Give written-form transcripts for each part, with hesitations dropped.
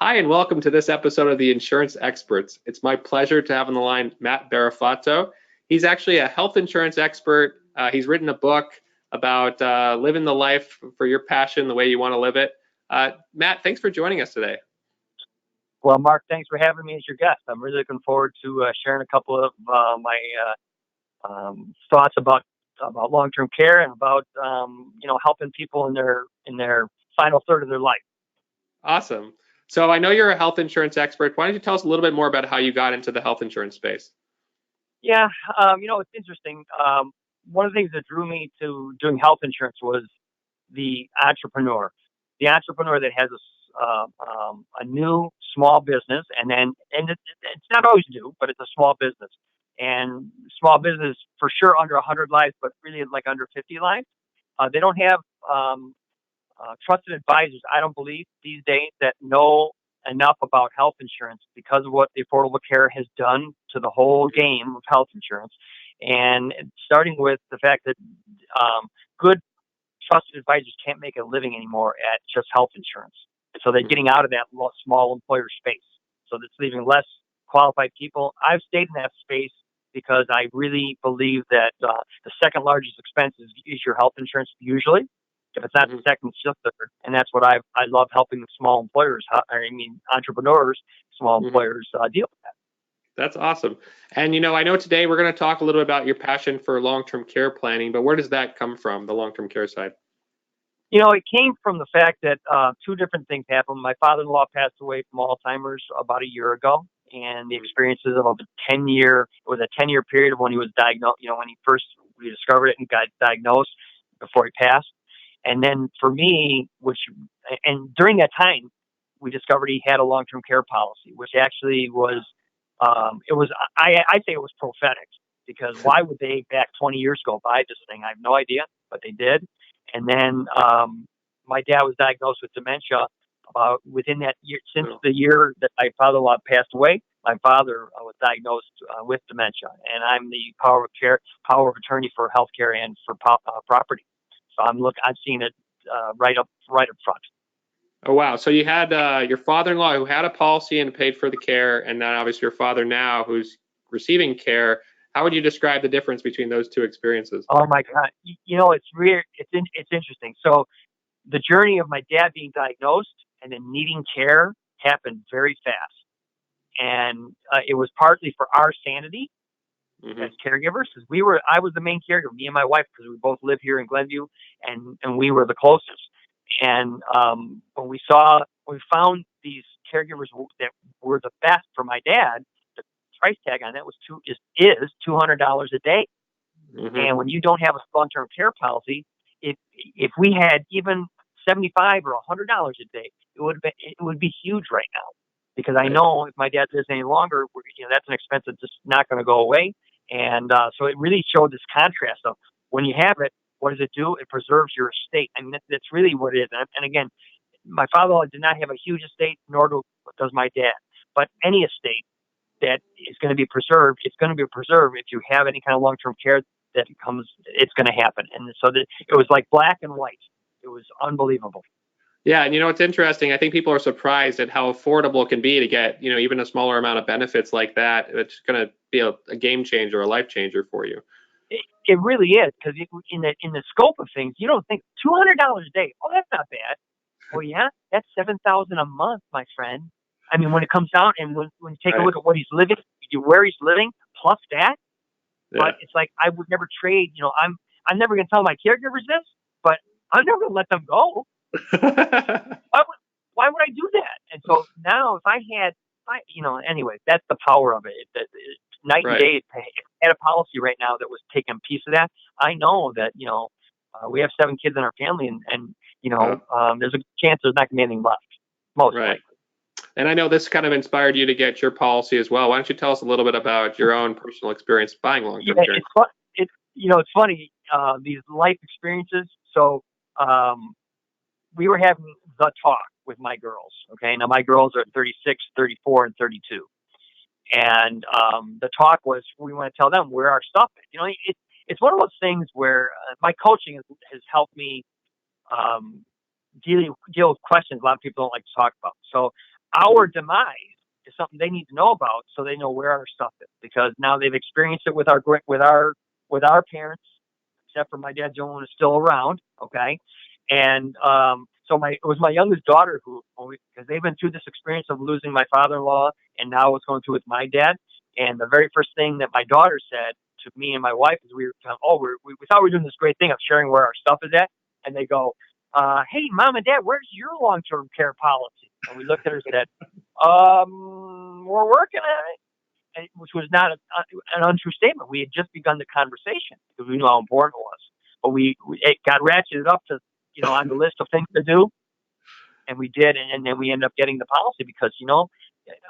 Hi, and welcome to this episode of The Insurance Experts. It's my pleasure to have on the line Matt Berrafato. He's actually a health insurance expert. He's written a book about living the life for your passion, the way you want to live it. Matt, thanks for joining us today. Well, Mark, thanks for having me as your guest. I'm really looking forward to sharing a couple of my thoughts about long-term care and about helping people in their final third of their life. Awesome. So I know you're a health insurance expert. Why don't you tell us a little bit more about how you got into the health insurance space? Yeah, it's interesting. One of the things that drew me to doing health insurance was the entrepreneur that has a new small business, it's not always new, but it's a small business, and small business for sure under 100 lives, but really like under 50 lives. They don't have trusted advisors, I don't believe, these days that know enough about health insurance because of what the Affordable Care has done to the whole game of health insurance. And starting with the fact that good trusted advisors can't make a living anymore at just health insurance. So they're getting out of that small employer space. So that's leaving less qualified people. I've stayed in that space because I really believe that the second largest expense is your health insurance usually. If it's not the second, it's just third. And that's what I love helping the small employers, entrepreneurs, small employers deal with that. That's awesome. And I know today we're going to talk a little bit about your passion for long-term care planning, but where does that come from, the long-term care side? It came from the fact that two different things happened. My father-in-law passed away from Alzheimer's about a year ago, and the experiences of it was a 10-year period of when he was diagnosed, when we discovered it and got diagnosed before he passed. And then for me, and during that time, we discovered he had a long-term care policy, which actually was, I'd say it was prophetic, because why would they back 20 years ago buy this thing? I have no idea, but they did. And then my dad was diagnosed with dementia within that year. Since the year that my father-in-law passed away, my father was diagnosed with dementia, and I'm the power of attorney for healthcare and for property. So I'm seeing it right up front. Oh, wow. So you had your father-in-law who had a policy and paid for the care, and then obviously your father now who's receiving care. How would you describe the difference between those two experiences? Oh my God! It's weird. It's interesting. So the journey of my dad being diagnosed and then needing care happened very fast, and it was partly for our sanity as caregivers, because I was the main caregiver, me and my wife, because we both live here in Glenview, and we were the closest. And when we found these caregivers that were the best for my dad, the price tag on that is $200 a day. And when you don't have a long-term care policy, if we had even $75 or $100 a day, it would be huge right now. Because I know if my dad lives any longer, that's an expense that's just not going to go away. And so it really showed this contrast of when you have it, what does it do? It preserves your estate. I mean, that's really what it is. And again, my father did not have a huge estate, nor does my dad. But any estate that is going to be preserved, it's going to be preserved if you have any kind of long-term care it's going to happen. And so it was like black and white. It was unbelievable. Yeah, and it's interesting. I think people are surprised at how affordable it can be to get, even a smaller amount of benefits like that. It's going to be a game changer, a life changer for you. It really is, because in the scope of things, you don't think $200 a day. Oh, that's not bad. Well, yeah, that's $7,000 a month, my friend. I mean, when it comes down and when you take a look at what he's living, where he's living, plus that. Yeah. But it's like I would never trade. I'm never going to tell my caregivers this, but I'm never going to let them go. Why would I do that? And so now, if I had, anyway, that's the power of it. Night and day. If I had a policy right now that was taking a piece of that, I know that we have 7 kids in our family, and there's a chance there's not going to be anything left. Most likely. And I know this kind of inspired you to get your policy as well. Why don't you tell us a little bit about your own personal experience buying long-term care? It's funny, these life experiences. So we were having the talk with my girls. Okay, now my girls are 36, 34, and 32. And the talk was, we want to tell them where our stuff is. It's one of those things where my coaching has helped me deal with questions a lot of people don't like to talk about. So our demise is something they need to know about, so they know where our stuff is, because now they've experienced it with our parents, except for my dad. Joan is still around, okay, and so it was my youngest daughter who, because they've been through this experience of losing my father-in-law, and now it's going through with my dad. And the very first thing that my daughter said to me and my wife is, we thought we were doing this great thing of sharing where our stuff is at, and they go, "Hey, Mom and Dad, where's your long-term care policy?" And we looked at her and said, "We're working on it." And, which was not an untrue statement. We had just begun the conversation because we knew how important it was. But it got ratcheted up to, on the list of things to do, and we did, and then we ended up getting the policy because,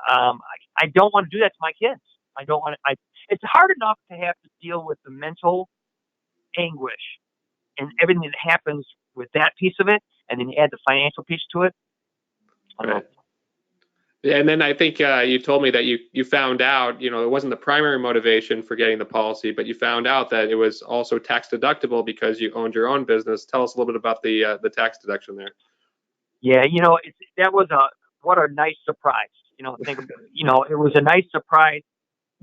I don't want to do that to my kids. I don't want to. It's hard enough to have to deal with the mental anguish and everything that happens with that piece of it, and then you add the financial piece to it. I don't know. Yeah, and then I think you told me that you found out, it wasn't the primary motivation for getting the policy, but you found out that it was also tax deductible because you owned your own business. Tell us a little bit about the tax deduction there. Yeah, that was what a nice surprise. It was a nice surprise.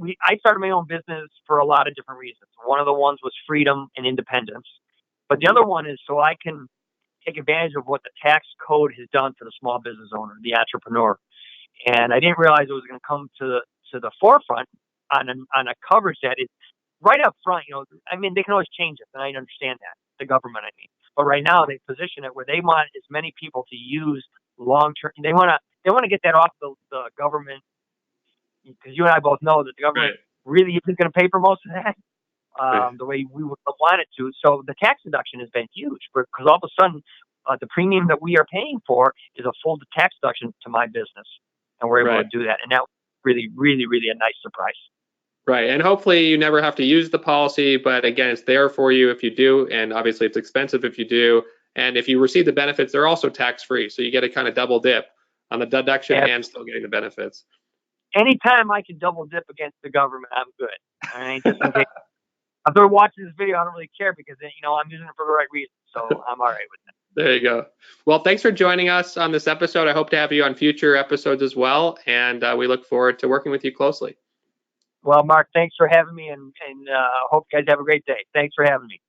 I started my own business for a lot of different reasons. One of the ones was freedom and independence, but the other one is so I can take advantage of what the tax code has done for the small business owner, the entrepreneur. And I didn't realize it was going to come to the forefront on a coverage that is right up front. They can always change it, and I understand that, the government, but right now they position it where they want as many people to use long term. They want to get that off the government, because you and I both know that the government really isn't going to pay for most of that the way we would want it to. So the tax deduction has been huge, because all of a sudden the premium that we are paying for is a full tax deduction to my business, and we're able to do that. And that was really, really, really a nice surprise. Right. And hopefully you never have to use the policy, but again, it's there for you if you do. And obviously it's expensive if you do. And if you receive the benefits, they're also tax-free. So you get a kind of double dip on the deduction and still getting the benefits. Anytime I can double dip against the government, I'm good. I mean, just in case. If they're watching this video, I don't really care, because I'm using it for the right reason. So I'm all right with it. There you go. Well, thanks for joining us on this episode. I hope to have you on future episodes as well. And we look forward to working with you closely. Well, Mark, thanks for having me, and hope you guys have a great day. Thanks for having me.